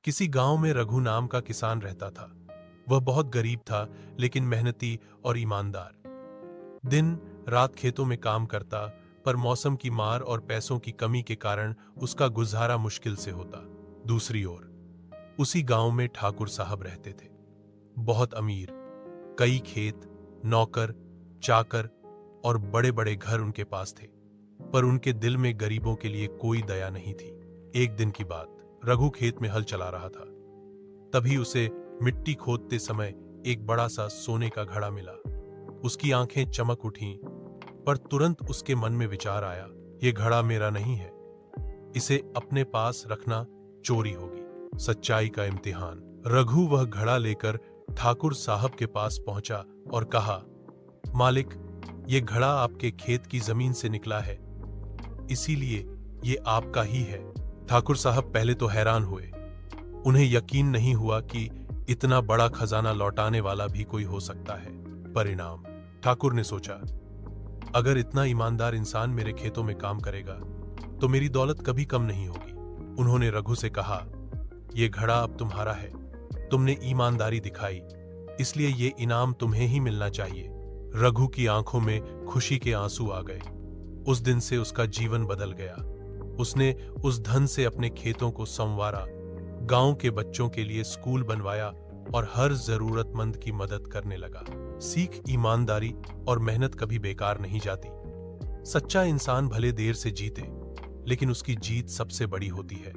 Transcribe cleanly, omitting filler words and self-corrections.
किसी गांव में रघु नाम का किसान रहता था। वह बहुत गरीब था, लेकिन मेहनती और ईमानदार। दिन रात खेतों में काम करता, पर मौसम की मार और पैसों की कमी के कारण उसका गुजारा मुश्किल से होता। दूसरी ओर उसी गांव में ठाकुर साहब रहते थे। बहुत अमीर, कई खेत, नौकर, चाकर और बड़े बड़े घर उनके पास थे, पर उनके दिल में गरीबों के लिए कोई दया नहीं थी। एक दिन की बात, रघु खेत में हल चला रहा था। तभी उसे मिट्टी खोदते समय एक बड़ा सा सोने का घड़ा मिला। उसकी आंखें चमक उठीं, पर तुरंत उसके मन में विचार आया, यह घड़ा मेरा नहीं है, इसे अपने पास रखना चोरी होगी। सच्चाई का इम्तिहान। रघु वह घड़ा लेकर ठाकुर साहब के पास पहुंचा और कहा, मालिक, यह घड़ा आपके खेत की जमीन से निकला है, इसीलिए ये आपका ही है। ठाकुर साहब पहले तो हैरान हुए। उन्हें यकीन नहीं हुआ कि इतना बड़ा खजाना लौटाने वाला भी कोई हो सकता है। परिणाम, ठाकुर ने सोचा, अगर इतना ईमानदार इंसान मेरे खेतों में काम करेगा तो मेरी दौलत कभी कम नहीं होगी। उन्होंने रघु से कहा, यह घड़ा अब तुम्हारा है, तुमने ईमानदारी दिखाई, इसलिए ये इनाम तुम्हें ही मिलना चाहिए। रघु की आंखों में खुशी के आंसू आ गए। उस दिन से उसका जीवन बदल गया। उसने उस धन से अपने खेतों को संवारा, गांव के बच्चों के लिए स्कूल बनवाया और हर जरूरतमंद की मदद करने लगा। सीख, ईमानदारी और मेहनत कभी बेकार नहीं जाती। सच्चा इंसान भले देर से जीते, लेकिन उसकी जीत सबसे बड़ी होती है।